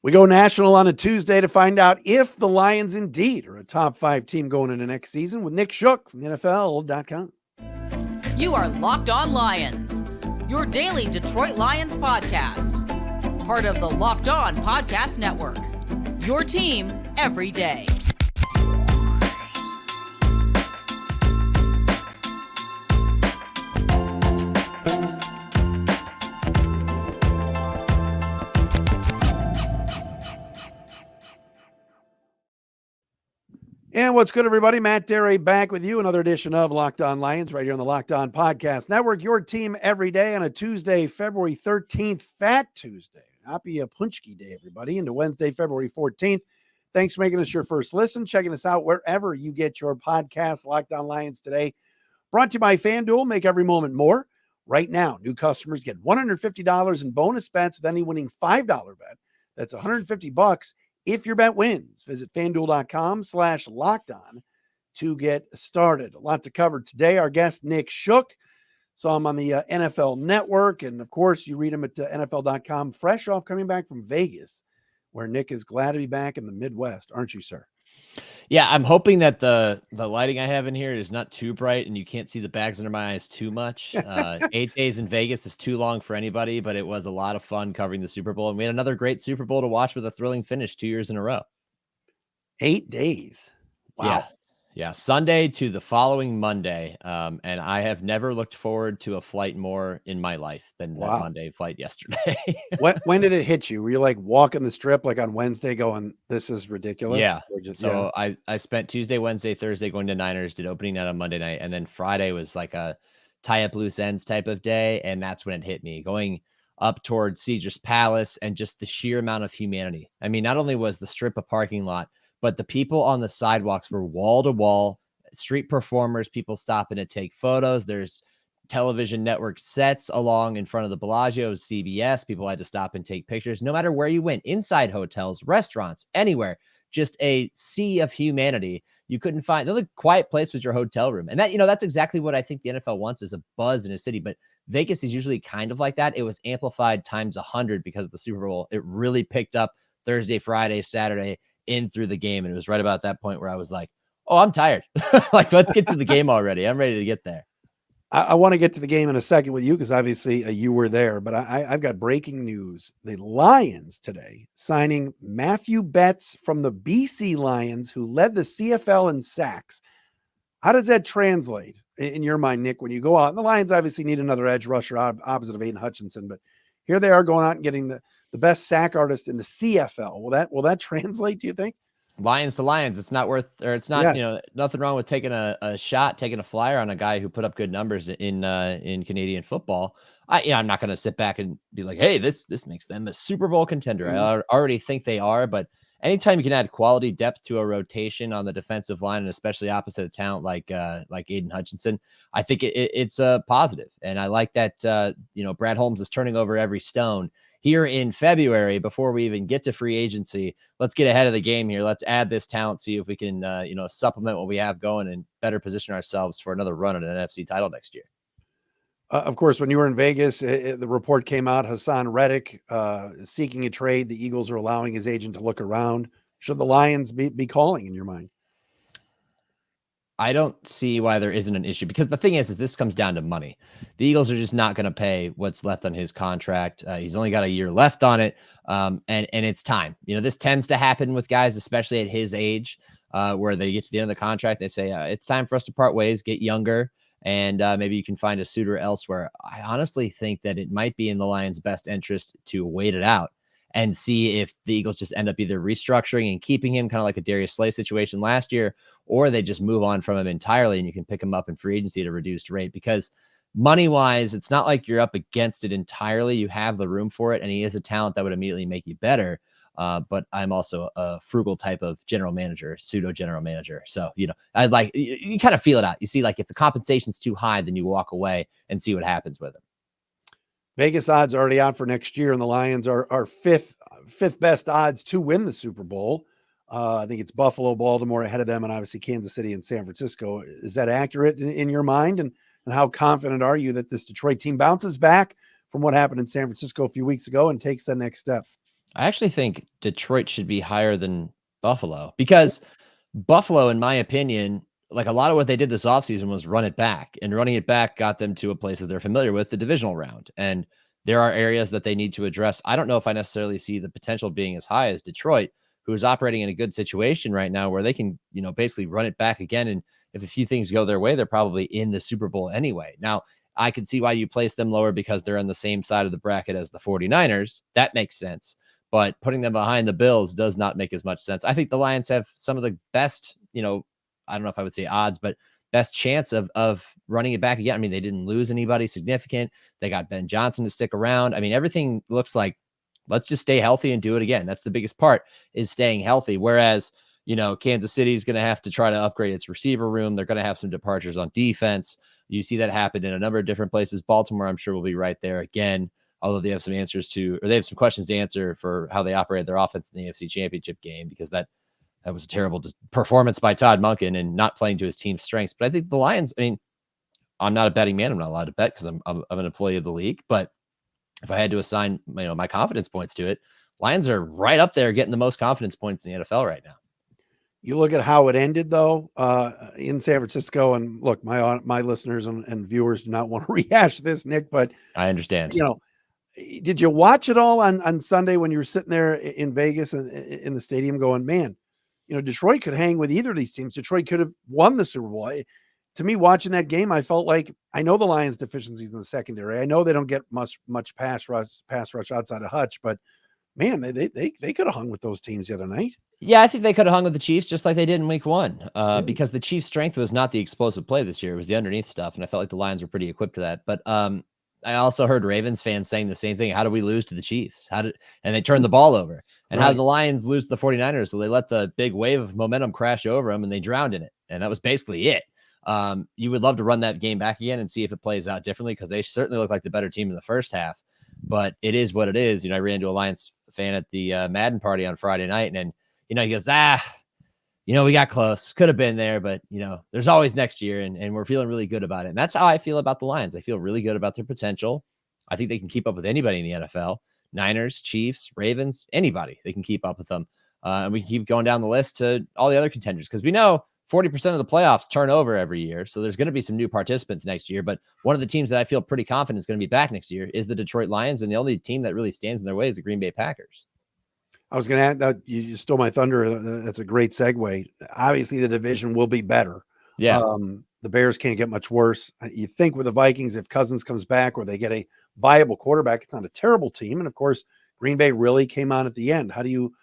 We go national on a Tuesday to find out if the Lions indeed are a top 5 team going into next season with Nick Shook from the NFL.com. You are Locked On Lions, your daily Detroit Lions podcast. Part of the Locked On Podcast Network, your team every day. And what's good, everybody? Matt Derry back with you. Another edition of Locked On Lions right here on the Locked On Podcast Network. Your team every day on a Tuesday, February 13th, Fat Tuesday. Happy Punchki Day, everybody, into Wednesday, February 14th. Thanks for making us your first listen, checking us out wherever you get your podcast. Locked On Lions today, brought to you by FanDuel. Make every moment more. Right now, new customers get $150 in bonus bets with any winning $5 bet. That's $150 if your bet wins. Visit FanDuel.com/lockedon to get started. A lot to cover today. Our guest, Nick Shook. Saw him on the NFL Network. And, of course, you read him at NFL.com, fresh off coming back from Vegas, where Nick is glad to be back in the Midwest. Aren't you, sir? Yeah, I'm hoping that the lighting I have in here is not too bright and you can't see the bags under my eyes too much. 8 days in Vegas is too long for anybody, but it was a lot of fun covering the Super Bowl. And we had another great Super Bowl to watch with a thrilling finish 2 years in a row. 8 days. Wow. Yeah. Sunday to the following Monday. And I have never looked forward to a flight more in my life than that Monday flight yesterday. When did it hit you? Were you like walking the strip like on Wednesday going, this is ridiculous? Yeah. So I spent Tuesday, Wednesday, Thursday going to Niners, did opening night on Monday night. And then Friday was like a tie up loose ends type of day. And that's when it hit me, going up towards Caesar's Palace and just the sheer amount of humanity. I mean, not only was the strip a parking lot, but the people on the sidewalks were wall to wall, street performers, people stopping to take photos. There's television network sets along in front of the Bellagio, CBS. People had to stop and take pictures. No matter where you went, inside hotels, restaurants, anywhere, just a sea of humanity. You couldn't find the only quiet place was your hotel room. And that, that's exactly what I think the NFL wants, is a buzz in a city. But Vegas is usually kind of like that. It was amplified times 100 because of the Super Bowl. It really picked up Thursday, Friday, Saturday in through the game. And it was right about that point where I was like, oh, I'm tired. Like, let's get to the game already. I'm ready to get there. I want to get to the game in a second with you because obviously you were there, but I've got breaking news. The Lions today signing Matthew Betts from the BC Lions, who led the CFL in sacks. How does that translate in your mind, Nick, when you go out? And the Lions obviously need another edge rusher opposite of Aiden Hutchinson, but here they are going out and getting the best sack artist in the CFL. Will that translate, do you think? Lions to Lions. It's not worth, or it's not, nothing wrong with taking a shot, taking a flyer on a guy who put up good numbers in Canadian football. I'm not going to sit back and be like, hey, this makes them the Super Bowl contender. I already think they are, but anytime you can add quality depth to a rotation on the defensive line, and especially opposite a talent like Aiden Hutchinson, I think it's a positive. And I like that, Brad Holmes is turning over every stone here in February before we even get to free agency. Let's get ahead of the game here. Let's add this talent, see if we can, supplement what we have going and better position ourselves for another run at an NFC title next year. Of course, when you were in Vegas, the report came out, Hassan Reddick seeking a trade. The Eagles are allowing his agent to look around. Should the Lions be calling in your mind? I don't see why there isn't an issue, because the thing is this comes down to money. The Eagles are just not going to pay what's left on his contract. He's only got a year left on it. And it's time. This tends to happen with guys, especially at his age, where they get to the end of the contract. They say, it's time for us to part ways, get younger, and maybe you can find a suitor elsewhere. I honestly think that it might be in the Lions' best interest to wait it out and see if the Eagles just end up either restructuring and keeping him, kind of like a Darius Slay situation last year, or they just move on from him entirely and you can pick him up in free agency at a reduced rate. Because money-wise, it's not like you're up against it entirely. You have the room for it, and he is a talent that would immediately make you better. But I'm also a frugal type of general manager, pseudo general manager. So, I'd like, you kind of feel it out. You see, like, if the compensation's too high, then you walk away and see what happens with him. Vegas odds already out for next year, and the Lions are fifth best odds to win the Super Bowl. I think it's Buffalo, Baltimore ahead of them, and obviously Kansas City and San Francisco. Is that accurate in your mind? And how confident are you that this Detroit team bounces back from what happened in San Francisco a few weeks ago and takes the next step? I actually think Detroit should be higher than Buffalo because Buffalo, in my opinion, like a lot of what they did this offseason was run it back, and running it back got them to a place that they're familiar with, the divisional round. And there are areas that they need to address. I don't know if I necessarily see the potential being as high as Detroit, who is operating in a good situation right now where they can, basically run it back again. And if a few things go their way, they're probably in the Super Bowl anyway. Now, I could see why you place them lower because they're on the same side of the bracket as the 49ers. That makes sense. But putting them behind the Bills does not make as much sense. I think the Lions have some of the best, I don't know if I would say odds, but best chance of running it back again. I mean, they didn't lose anybody significant. They got Ben Johnson to stick around. I mean, everything looks like let's just stay healthy and do it again. That's the biggest part, is staying healthy. Whereas, Kansas City is going to have to try to upgrade its receiver room. They're going to have some departures on defense. You see that happen in a number of different places. Baltimore, I'm sure, will be right there again, although they have some they have some questions to answer for how they operated their offense in the AFC Championship game, because that was a terrible performance by Todd Monken and not playing to his team's strengths. But I think the Lions, I mean, I'm not a betting man. I'm not allowed to bet because I'm an employee of the league. But if I had to assign, my confidence points to it, Lions are right up there getting the most confidence points in the NFL right now. You look at how it ended, though, in San Francisco, and look, my listeners and viewers do not want to rehash this, Nick, but I understand. Did you watch it all on Sunday when you were sitting there in Vegas and in the stadium going, man, Detroit could hang with either of these teams. Detroit could have won the Super Bowl. To me, watching that game, I felt like I know the Lions' deficiencies in the secondary. I know they don't get much pass rush outside of Hutch, but man, they could have hung with those teams the other night. Yeah, I think they could have hung with the Chiefs just like they did in week 1, because the Chiefs' strength was not the explosive play this year. It was the underneath stuff, and I felt like the Lions were pretty equipped to that. But I also heard Ravens fans saying the same thing. How do we lose to the Chiefs? And they turned the ball over. And how did the Lions lose to the 49ers? So they let the big wave of momentum crash over them, and they drowned in it. And that was basically it. You would love to run that game back again and see if it plays out differently, because they certainly look like the better team in the first half. But it is what it is. I ran into a Lions fan at the Madden party on Friday night, and he goes, we got close. Could have been there, but, there's always next year, and we're feeling really good about it. And that's how I feel about the Lions. I feel really good about their potential. I think they can keep up with anybody in the NFL. Niners, Chiefs, Ravens, anybody. They can keep up with them. And we can keep going down the list to all the other contenders, because we know 40% of the playoffs turn over every year. So there's going to be some new participants next year. But one of the teams that I feel pretty confident is going to be back next year is the Detroit Lions. And the only team that really stands in their way is the Green Bay Packers. I was going to add that you stole my thunder. That's a great segue. Obviously, the division will be better. Yeah. The Bears can't get much worse. You think with the Vikings, if Cousins comes back or they get a viable quarterback, it's not a terrible team. And of course, Green Bay really came on at the end. How do you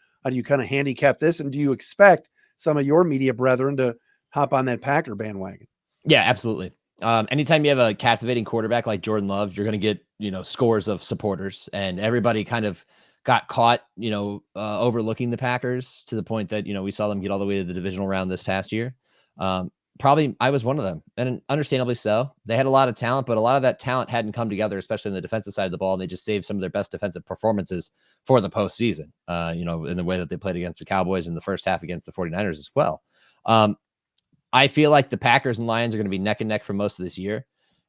kind of handicap this? And do you expect some of your media brethren to hop on that Packer bandwagon? Yeah, absolutely. Anytime you have a captivating quarterback like Jordan Love, you're going to get, scores of supporters, and everybody kind of got caught, overlooking the Packers to the point that, we saw them get all the way to the divisional round this past year. Probably I was one of them, and understandably so. They had a lot of talent, but a lot of that talent hadn't come together, especially on the defensive side of the ball. And they just saved some of their best defensive performances for the postseason, in the way that they played against the Cowboys in the first half against the 49ers as well. I feel like the Packers and Lions are going to be neck and neck for most of this year.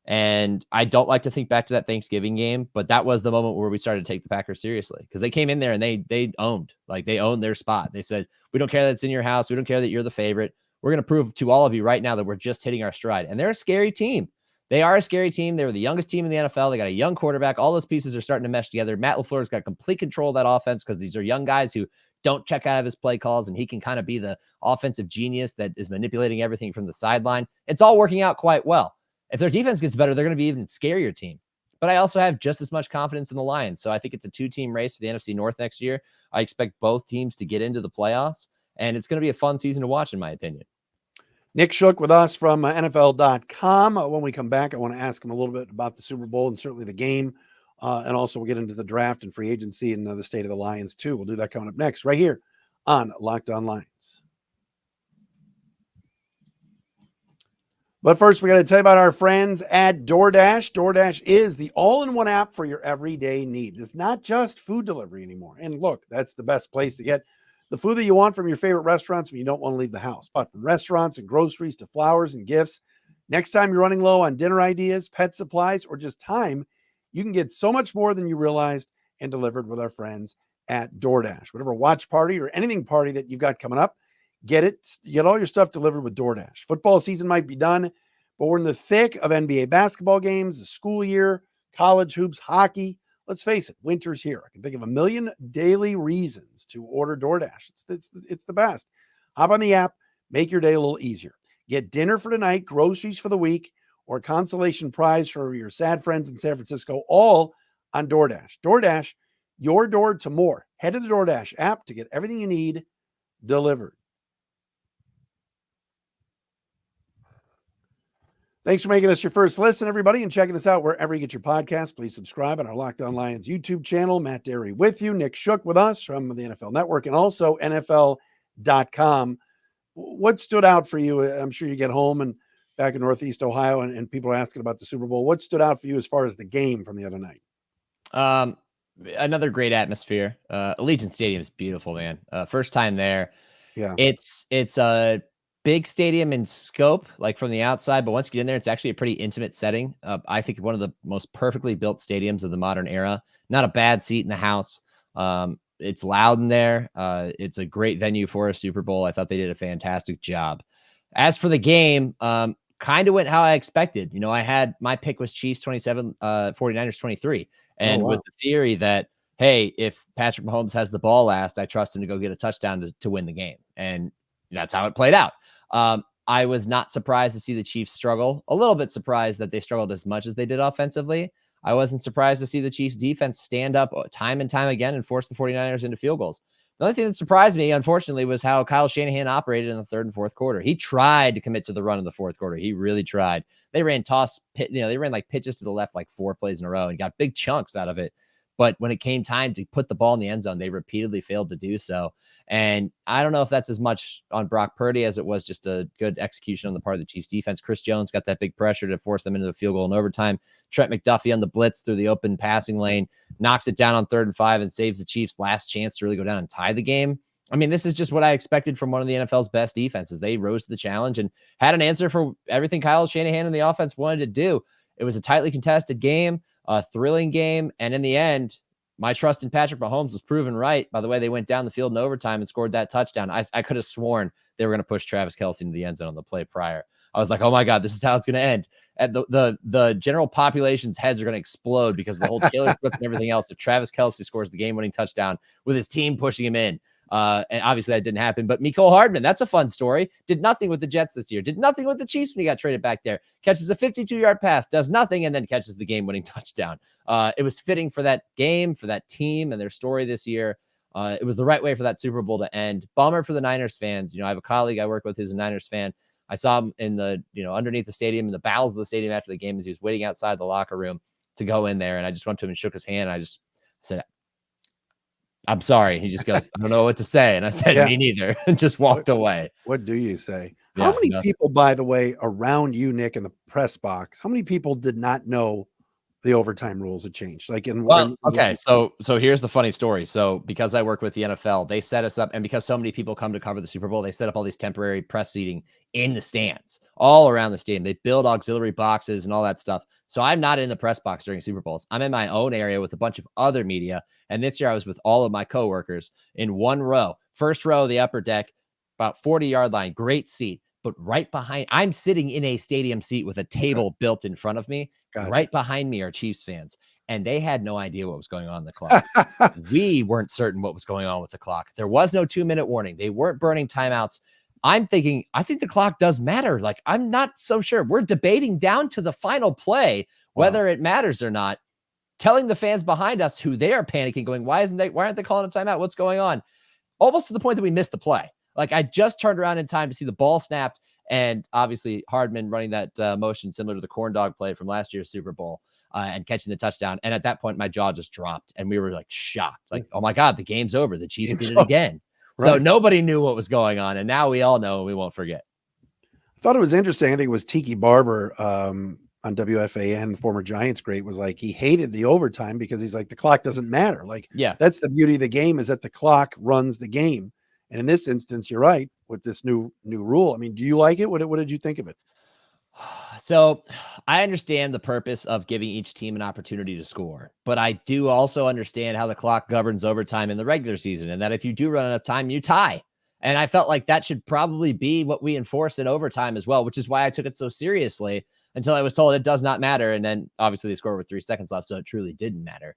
And I don't like to think back to that Thanksgiving game, but that was the moment where we started to take the Packers seriously, because they came in there and they owned their spot. They said, we don't care that it's in your house. We don't care that you're the favorite. We're going to prove to all of you right now that we're just hitting our stride. And they're a scary team. They are a scary team. They were the youngest team in the NFL. They got a young quarterback. All those pieces are starting to mesh together. Matt LaFleur's got complete control of that offense, because these are young guys who don't check out of his play calls, and he can kind of be the offensive genius that is manipulating everything from the sideline. It's all working out quite well. If their defense gets better, they're going to be an even scarier team. But I also have just as much confidence in the Lions. So I think it's a 2-team race for the NFC North next year. I expect both teams to get into the playoffs, and it's going to be a fun season to watch, in my opinion. Nick Shook with us from NFL.com. When we come back, I want to ask him a little bit about the Super Bowl and certainly the game. And also we'll get into the draft and free agency and the state of the Lions too. We'll do that coming up next right here on Locked On Lions. But first, we got to tell you about our friends at DoorDash. DoorDash is the all-in-one app for your everyday needs. It's not just food delivery anymore. And look, that's the best place to get the food that you want from your favorite restaurants when you don't want to leave the house. But from restaurants and groceries to flowers and gifts, next time you're running low on dinner ideas, pet supplies, or just time, you can get so much more than you realized and delivered with our friends at DoorDash. Whatever watch party or anything party that you've got coming up, get all your stuff delivered with DoorDash. Football season might be done, but we're in the thick of NBA basketball games, the school year, college hoops, hockey. Let's face it, winter's here. I can think of a million daily reasons to order DoorDash. It's the best. Hop on the app, make your day a little easier. Get dinner for tonight, groceries for the week, or a consolation prize for your sad friends in San Francisco, all on DoorDash. DoorDash, your door to more. Head to the DoorDash app to get everything you need delivered. Thanks for making us your first listen, everybody, and checking us out wherever you get your podcast. Please subscribe on our Locked On Lions YouTube channel. Matt Derry with you. Nick Shook with us from the NFL Network and also NFL.com. What stood out for you? I'm sure you get home and back in Northeast Ohio and people are asking about the Super Bowl. What stood out for you as far as the game from the other night? Another great atmosphere. Allegiant Stadium is beautiful, man. First time there. Yeah. It's a big stadium in scope, like from the outside, but once you get in there, it's actually a pretty intimate setting. I think one of the most perfectly built stadiums of the modern era. Not a bad seat in the house. It's loud in there. It's a great venue for a Super Bowl. I thought they did a fantastic job. As for the game, kind of went how I expected. You know, I had my pick was Chiefs 27, 49ers 23. And with the theory that, hey, if Patrick Mahomes has the ball last, I trust him to go get a touchdown to win the game. And that's how it played out. I was not surprised to see the Chiefs struggle. A little bit surprised that they struggled as much as they did offensively. I wasn't surprised to see the Chiefs defense stand up time and time again and force the 49ers into field goals. The only thing that surprised me, unfortunately, was how Kyle Shanahan operated in the third and fourth quarter. He tried to commit to the run in the fourth quarter. He really tried. They ran they ran like pitches to the left like 4 plays in a row and got big chunks out of it. But when it came time to put the ball in the end zone, they repeatedly failed to do so. And I don't know if that's as much on Brock Purdy as it was just a good execution on the part of the Chiefs defense. Chris Jones got that big pressure to force them into the field goal in overtime. Trent McDuffie on the blitz through the open passing lane, knocks it down on 3rd and 5 and saves the Chiefs' last chance to really go down and tie the game. I mean, this is just what I expected from one of the NFL's best defenses. They rose to the challenge and had an answer for everything Kyle Shanahan and the offense wanted to do. It was a tightly contested game, a thrilling game, and in the end, my trust in Patrick Mahomes was proven right by the way they went down the field in overtime and scored that touchdown. I could have sworn they were going to push Travis Kelce into the end zone on the play prior. I was like, oh my God, this is how it's going to end. And the general population's heads are going to explode because of the whole Taylor Swift and everything else. If Travis Kelce scores the game-winning touchdown with his team pushing him in, and obviously that didn't happen. But Mecole Hardman, that's a fun story. Did nothing with the Jets this year. Did nothing with the Chiefs when he got traded back there. Catches a 52-yard pass, does nothing, and then catches the game-winning touchdown. It was fitting for that game, for that team, and their story this year. It was the right way for that Super Bowl to end. Bummer for the Niners fans. You know, I have a colleague I work with who's a Niners fan. I saw him in the, underneath the stadium, in the bowels of the stadium after the game as he was waiting outside the locker room to go in there. And I just went to him and shook his hand. And I just said, I'm sorry. He just goes, I don't know what to say. And I said, me neither. And just walked away. What do you say? How many people, by the way, around you, Nick, in the press box, how many people did not know the overtime rules had changed? So here's the funny story. So because I work with the NFL, they set us up, and because so many people come to cover the Super Bowl, they set up all these temporary press seating in the stands all around the stadium. They build auxiliary boxes and all that stuff. So I'm not in the press box during Super Bowls. I'm in my own area with a bunch of other media. And this year I was with all of my coworkers in one row, first row of the upper deck, about 40-yard line, great seat. But right behind, I'm sitting in a stadium seat with a table built in front of me. Gotcha. Right behind me are Chiefs fans, and they had no idea what was going on in the clock. We weren't certain what was going on with the clock. There was no 2-minute warning. They weren't burning timeouts. I'm thinking, I think the clock does matter. Like, I'm not so sure. We're debating down to the final play, whether it matters or not, telling the fans behind us who they are panicking, going, why aren't they calling a timeout? What's going on? Almost to the point that we missed the play. Like, I just turned around in time to see the ball snapped, and obviously Hardman running that motion similar to the corn dog play from last year's Super Bowl and catching the touchdown. And at that point, my jaw just dropped, and we were like shocked. Like, oh my God, the game's over. The Chiefs did it again. Right. So nobody knew what was going on, and now we all know, and we won't forget. I thought it was interesting. I think it was Tiki Barber on WFAN, the former Giants great, was like, he hated the overtime because he's like, the clock doesn't matter. Like, that's the beauty of the game, is that the clock runs the game. And in this instance, you're right with this new rule. I mean, do you like it? What did you think of it? So I understand the purpose of giving each team an opportunity to score, but I do also understand how the clock governs overtime in the regular season, and that if you do run enough time, you tie. And I felt like that should probably be what we enforce in overtime as well, which is why I took it so seriously until I was told it does not matter. And then obviously they scored with 3 seconds left, so it truly didn't matter.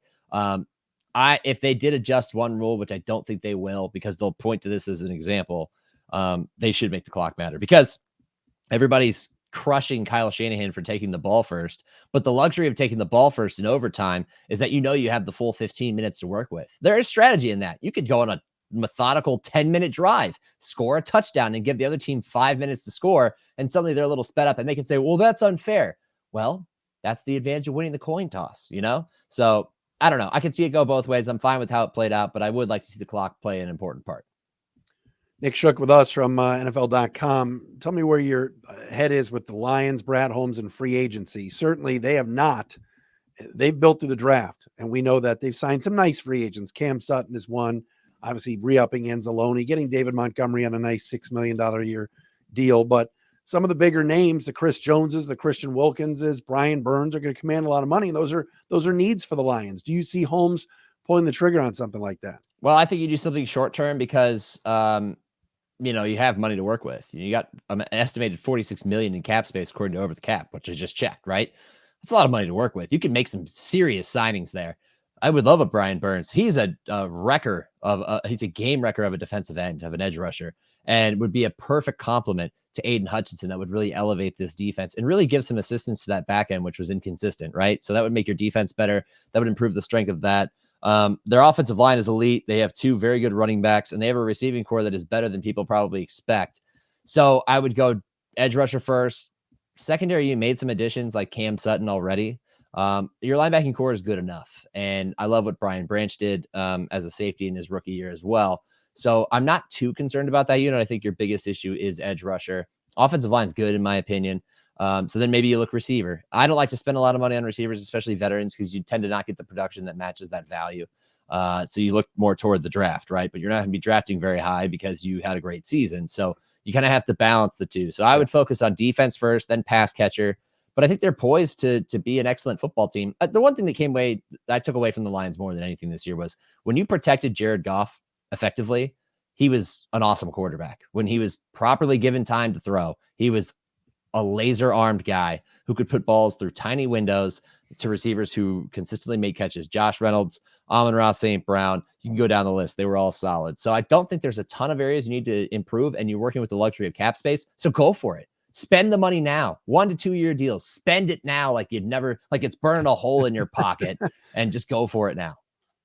If they did adjust one rule, which I don't think they will, because they'll point to this as an example, they should make the clock matter, because everybody's crushing Kyle Shanahan for taking the ball first. But the luxury of taking the ball first in overtime is that you have the full 15 minutes to work with. There is strategy in that. You could go on a methodical 10-minute drive, score a touchdown, and give the other team 5 minutes to score, and suddenly they're a little sped up, and they can say, well, that's unfair. Well, that's the advantage of winning the coin toss, So I don't know. I can see it go both ways. I'm fine with how it played out, but I would like to see the clock play an important part. Nick Shook with us from NFL.com. Tell me where your head is with the Lions, Brad Holmes, and free agency. Certainly, they've built through the draft, and we know that they've signed some nice free agents. Cam Sutton is one, obviously re-upping Anzalone, getting David Montgomery on a nice $6 million a year deal. But some of the bigger names, the Chris Joneses, the Christian Wilkinses, Brian Burns, are going to command a lot of money, and those are needs for the Lions. Do you see Holmes pulling the trigger on something like that? Well, I think you do something short term because you have money to work with. You got an estimated $46 million in cap space according to Over the Cap, which I just checked, right? That's a lot of money to work with. You can make some serious signings there. I would love a Brian Burns. He's a wrecker he's a game wrecker of a defensive end, of an edge rusher, and would be a perfect complement to Aiden Hutchinson that would really elevate this defense and really give some assistance to that back end, which was inconsistent, right? So that would make your defense better. That would improve the strength of that. Their offensive line is elite. They have 2 very good running backs, and they have a receiving core that is better than people probably expect. So I would go edge rusher first. Secondary, you made some additions like Cam Sutton already. Your linebacking core is good enough. And I love what Brian Branch did as a safety in his rookie year as well. So I'm not too concerned about that unit. I think your biggest issue is edge rusher. Offensive line's good, in my opinion. So then maybe you look receiver. I don't like to spend a lot of money on receivers, especially veterans, because you tend to not get the production that matches that value. So you look more toward the draft, right? But you're not going to be drafting very high because you had a great season. So you kind of have to balance the two. So I would focus on defense first, then pass catcher. But I think they're poised to be an excellent football team. The one thing that I took away from the Lions more than anything this year was when you protected Jared Goff effectively, he was an awesome quarterback. When he was properly given time to throw, he was a laser-armed guy who could put balls through tiny windows to receivers who consistently made catches. Josh Reynolds, Amon-Ra St. Brown, you can go down the list. They were all solid. So I don't think there's a ton of areas you need to improve, and you're working with the luxury of cap space. So go for it. Spend the money now. 1 to 2 year deals. Spend it now like it's burning a hole in your pocket, and just go for it now.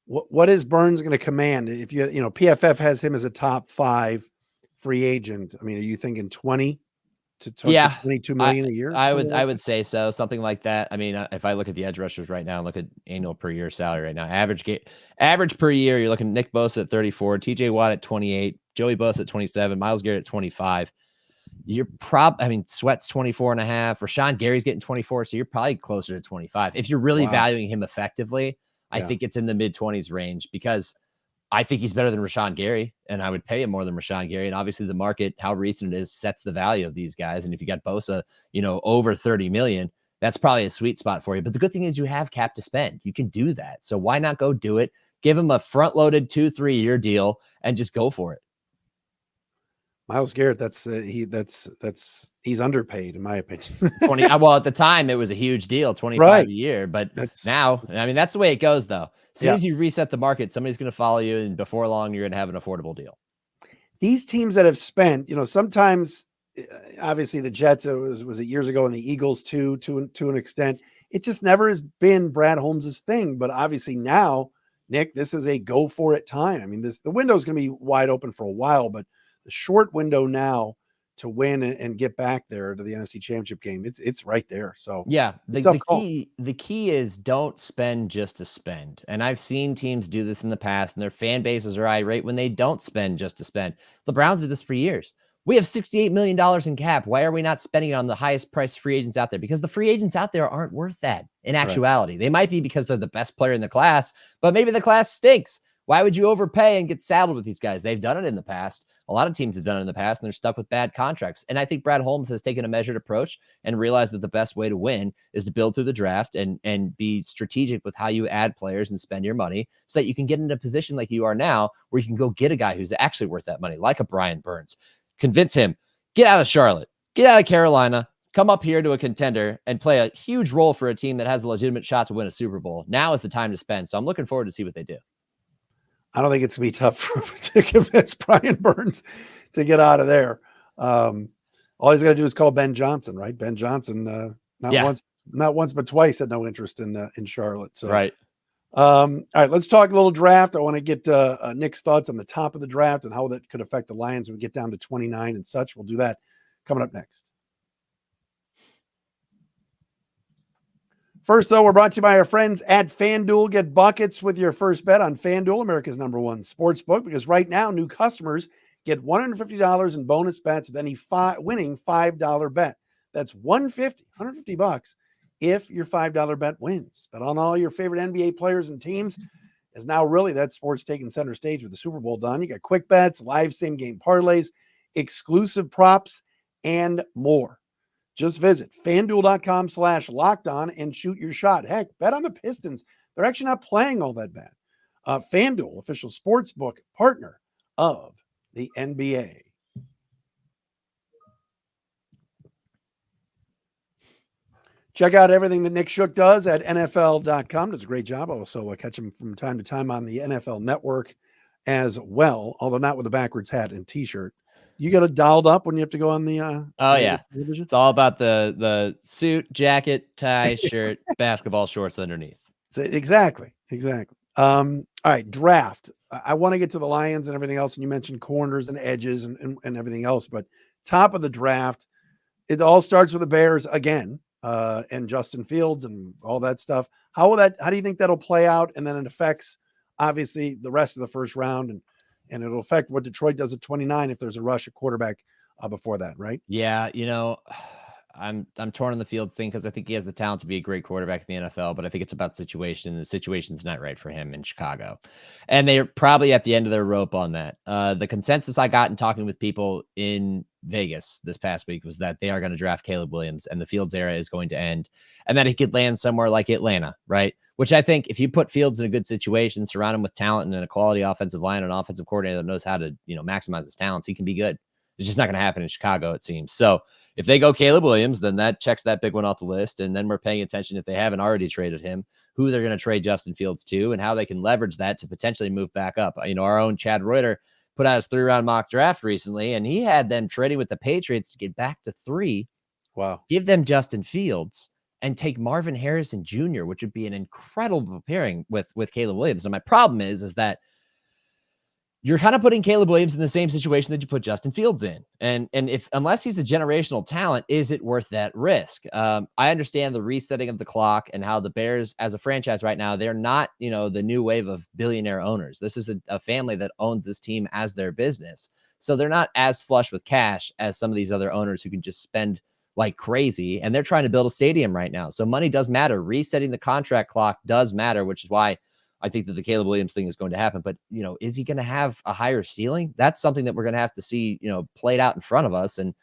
What is Burns going to command? If PFF has him as a top 5 free agent. I mean, are you thinking 20 to 22 million a year? I would say so. Something like that. I mean, if I look at the edge rushers right now, look at annual per year salary right now, average per year, you're looking at Nick Bosa at 34, TJ Watt at 28, Joey Bosa at 27, Myles Garrett at 25. Sweat's 24 and a half. Rashawn Gary's getting 24. So you're probably closer to 25. If you're really valuing him effectively, I think it's in the mid 20s range, because I think he's better than Rashawn Gary, and I would pay him more than Rashawn Gary. And obviously the market, how recent it is, sets the value of these guys. And if you got Bosa, over 30 million, that's probably a sweet spot for you. But the good thing is you have cap to spend. You can do that. So why not go do it? Give him a front loaded 2-3 year deal and just go for it. Myles Garrett, he's underpaid in my opinion. 20. Well, at the time it was a huge deal, 25 a year, but now, that's the way it goes though. As soon as you reset the market, somebody's going to follow you, and before long you're going to have an affordable deal. These teams that have spent, sometimes obviously the Jets, was it years ago, and the Eagles too, to an extent, it just never has been Brad Holmes's thing. But obviously now, Nick, this is a go for it time. I mean, the window is going to be wide open for a while, but the short window now to win and get back there to the NFC Championship game, it's right there. So the key is don't spend just to spend. And I've seen teams do this in the past, and their fan bases are irate when they don't spend just to spend. The Browns did this for years. We have $68 million in cap. Why are we not spending it on the highest priced free agents out there? Because the free agents out there aren't worth that in actuality. Right. They might be because they're the best player in the class, but maybe the class stinks. Why would you overpay and get saddled with these guys? They've done it in the past. A lot of teams have done it in the past, and they're stuck with bad contracts. And I think Brad Holmes has taken a measured approach and realized that the best way to win is to build through the draft and be strategic with how you add players and spend your money so that you can get in a position like you are now where you can go get a guy who's actually worth that money, like a Brian Burns. Convince him, get out of Charlotte, get out of Carolina, come up here to a contender and play a huge role for a team that has a legitimate shot to win a Super Bowl. Now is the time to spend. So I'm looking forward to see what they do. I don't think it's going to be tough to convince Brian Burns to get out of there. All he's got to do is call Ben Johnson, right? Ben Johnson, not once, but twice had no interest in Charlotte. So, right. All right, let's talk a little draft. I want to get Nick's thoughts on the top of the draft and how that could affect the Lions when we get down to 29 and such. We'll do that coming up next. First, though, we're brought to you by our friends at FanDuel. Get buckets with your first bet on FanDuel, America's #1 sportsbook, because right now, new customers get $150 in bonus bets with any winning $5 bet. That's $150 if your $5 bet wins. Bet on all your favorite NBA players and teams. Is now really that sports taking center stage with the Super Bowl done. You got quick bets, live same-game parlays, exclusive props, and more. Just visit FanDuel.com/lockedon and shoot your shot. Heck, bet on the Pistons. They're actually not playing all that bad. FanDuel, official sportsbook partner of the NBA. Check out everything that Nick Shook does at NFL.com. Does a great job. Also, catch him from time to time on the NFL Network as well, although not with a backwards hat and T-shirt. You got it dialed up when you have to go on the television? It's all about the suit, jacket, tie, shirt, basketball shorts underneath. Exactly. All right, draft. I want to get to the Lions and everything else, and you mentioned corners and edges and everything else, but top of the draft, it all starts with the Bears again, and Justin Fields and all that stuff. How do you think that'll play out? And then it affects obviously the rest of the first round, and it'll affect what Detroit does at 29 if there's a rush at quarterback before that, right? Yeah, I'm torn on the Fields thing because I think he has the talent to be a great quarterback in the NFL, but I think it's about situation, and the situation's not right for him in Chicago. And they're probably at the end of their rope on that. The consensus I got in talking with people in Vegas this past week was that they are going to draft Caleb Williams and the Fields era is going to end, and that he could land somewhere like Atlanta, right? Which I think if you put Fields in a good situation, surround him with talent and a quality offensive line and an offensive coordinator that knows how to, maximize his talents, he can be good. It's just not going to happen in Chicago, it seems. So if they go Caleb Williams, then that checks that big one off the list. And then we're paying attention, if they haven't already traded him, who they're going to trade Justin Fields to and how they can leverage that to potentially move back up. Our own Chad Reuter put out his 3-round mock draft recently, and he had them trading with the Patriots to get back to 3. Wow. Give them Justin Fields and take Marvin Harrison Jr., which would be an incredible pairing with Caleb Williams. And my problem is that you're kind of putting Caleb Williams in the same situation that you put Justin Fields in. And unless he's a generational talent, is it worth that risk? I understand the resetting of the clock and how the Bears as a franchise right now, they're not, the new wave of billionaire owners. This is a family that owns this team as their business. So they're not as flush with cash as some of these other owners who can just spend like crazy. And they're trying to build a stadium right now. So money does matter. Resetting the contract clock does matter, which is why I think that the Caleb Williams thing is going to happen, but is he going to have a higher ceiling? That's something that we're going to have to see, played out in front of us. And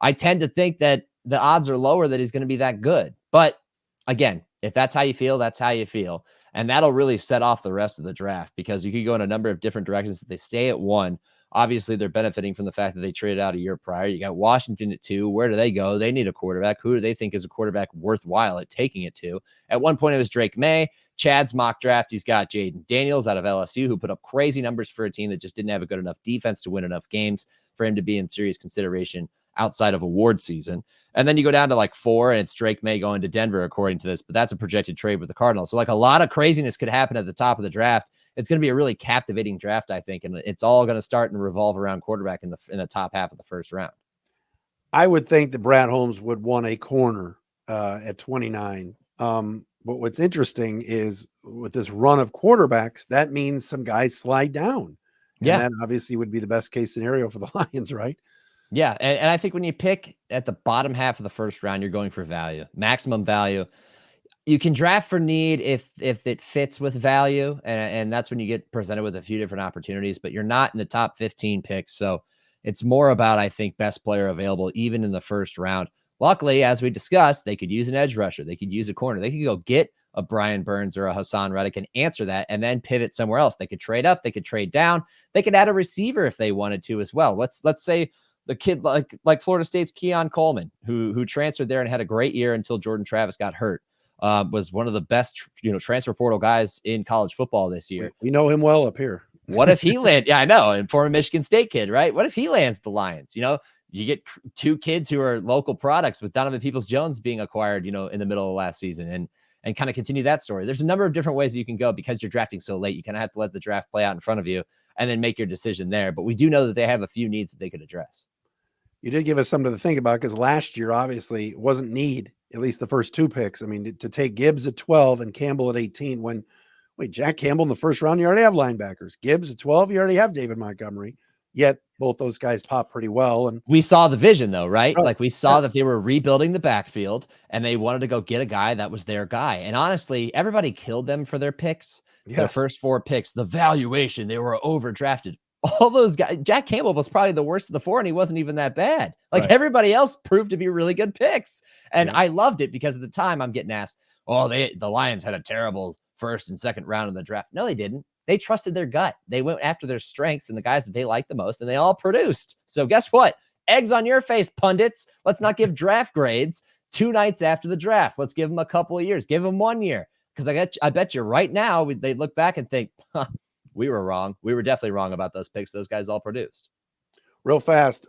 I tend to think that the odds are lower that he's going to be that good. But again, if that's how you feel, that's how you feel. And that'll really set off the rest of the draft because you could go in a number of different directions. If they stay at 1, obviously they're benefiting from the fact that they traded out a year prior. You got Washington at 2. Where do they go? They need a quarterback. Who do they think is a quarterback worthwhile at taking it to? At one point, it was Drake May. Chad's mock draft, he's got Jaden Daniels out of LSU, who put up crazy numbers for a team that just didn't have a good enough defense to win enough games for him to be in serious consideration outside of award season. And then you go down to 4, and it's Drake May going to Denver, according to this, but that's a projected trade with the Cardinals. So a lot of craziness could happen at the top of the draft. It's going to be a really captivating draft, I think, and it's all going to start and revolve around quarterback in the top half of the first round. I would think that Brad Holmes would want a corner at 29. But what's interesting is with this run of quarterbacks, that means some guys slide down. And that obviously would be the best case scenario for the Lions, right? Yeah. And I think when you pick at the bottom half of the first round, you're going for value, maximum value. You can draft for need if it fits with value. And that's when you get presented with a few different opportunities, but you're not in the top 15 picks. So It's more about, I think, best player available, even in the first round. Luckily, as we discussed, they could use an edge rusher. They could use a corner. They could go get a Brian Burns or a Hassan Reddick and answer that and then pivot somewhere else. They could trade up. They could trade down. They could add a receiver if they wanted to as well. Let's say the kid like Florida State's Keon Coleman, who transferred there and had a great year until Jordan Travis got hurt, was one of the best, transfer portal guys in college football this year. We know him well up here. What if he lands? Yeah, I know. And former Michigan State kid, right? What if he lands the Lions? You get two kids who are local products with Donovan Peoples-Jones being acquired, in the middle of last season and kind of continue that story. There's a number of different ways you can go because you're drafting so late. You kind of have to let the draft play out in front of you and then make your decision there. But we do know that they have a few needs that they could address. You did give us something to think about because last year, obviously, it wasn't need, at least the first two picks. I mean, to take Gibbs at 12 and Campbell at 18 Jack Campbell in the first round, you already have linebackers. Gibbs at 12, you already have David Montgomery. Yet both those guys pop pretty well. And we saw the vision though, right? Like we saw that they were rebuilding the backfield and they wanted to go get a guy that was their guy. And honestly, everybody killed them for their picks. Yes. Their first 4 picks, the valuation, they were overdrafted. All those guys, Jack Campbell was probably the worst of the 4 and he wasn't even that bad. Like everybody else proved to be really good picks. And I loved it because at the time I'm getting asked, the Lions had a terrible first and second round in the draft. No, they didn't. They trusted their gut. They went after their strengths and the guys that they liked the most, and they all produced. So guess what? Eggs on your face, pundits. Let's not give draft grades 2 nights after the draft. Let's give them a couple of years. Give them 1 year. Because I bet you right now they look back and think, we were wrong. We were definitely wrong about those picks. Those guys all produced. Real fast,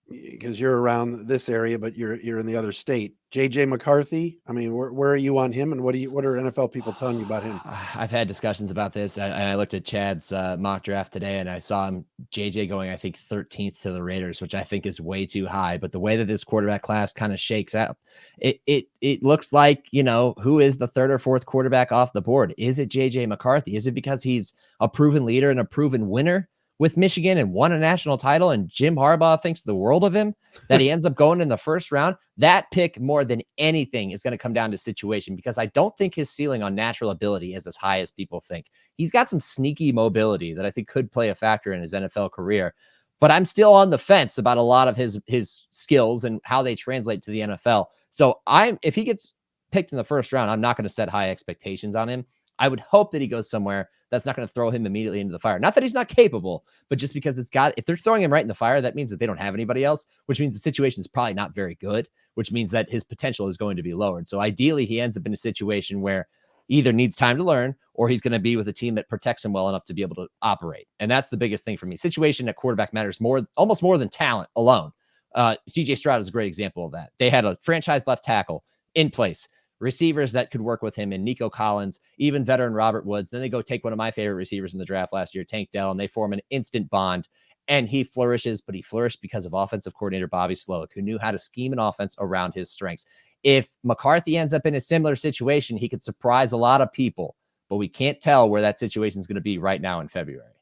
because you're around this area, but you're in the other state. JJ McCarthy. I mean, where are you on him, and what are NFL people telling you about him? I've had discussions about this, and I looked at Chad's mock draft today, and I saw him JJ going, I think 13th to the Raiders, which I think is way too high. But the way that this quarterback class kind of shakes out, it looks like who is the 3rd or 4th quarterback off the board? Is it JJ McCarthy? Is it because he's a proven leader and a proven winner with Michigan and won a national title and Jim Harbaugh thinks the world of him that he ends up going in the first round? That pick more than anything is going to come down to situation because I don't think his ceiling on natural ability is as high as people think. He's got some sneaky mobility that I think could play a factor in his NFL career, but I'm still on the fence about a lot of his skills and how they translate to the NFL. So if he gets picked in the first round, I'm not going to set high expectations on him. I would hope that he goes somewhere that's not going to throw him immediately into the fire. Not that he's not capable, but just because if they're throwing him right in the fire, that means that they don't have anybody else, which means the situation is probably not very good, which means that his potential is going to be lowered. So ideally he ends up in a situation where either needs time to learn or he's going to be with a team that protects him well enough to be able to operate. And that's the biggest thing for me. Situation at quarterback matters almost more than talent alone. CJ Stroud is a great example of that. They had a franchise left tackle in place, receivers that could work with him and Nico Collins, even veteran Robert Woods. Then they go take one of my favorite receivers in the draft last year, Tank Dell, and they form an instant bond. And he flourishes, but he flourished because of offensive coordinator Bobby Slowick, who knew how to scheme an offense around his strengths. If McCarthy ends up in a similar situation, he could surprise a lot of people, but we can't tell where that situation is going to be right now in February.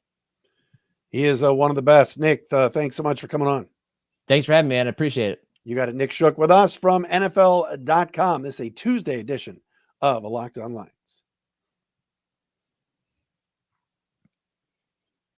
He is one of the best. Nick, thanks so much for coming on. Thanks for having me, man. I appreciate it. You got it. Nick Shook with us from NFL.com. This is a Tuesday edition of a Locked On Lions.